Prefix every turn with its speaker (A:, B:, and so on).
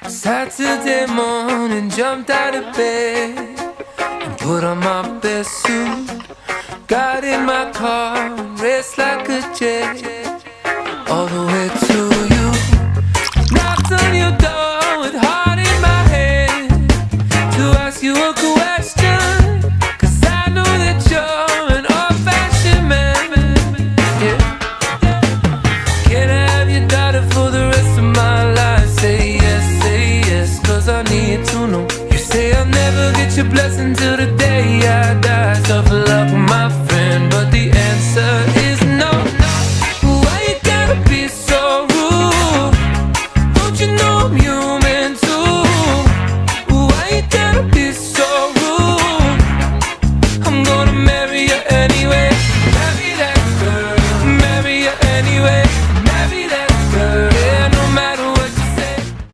A: Saturday morning, jumped out of bed and put on my best suit. Got in my car and raced like a jet all the way to you. Knocked on your door with heart in my head to ask you a question, 'cause I know that you're an old-fashioned man. Yeah. Can I have your daughter for the rest of my life? Say yes, 'cause I need to know. You say I'll never get your blessing till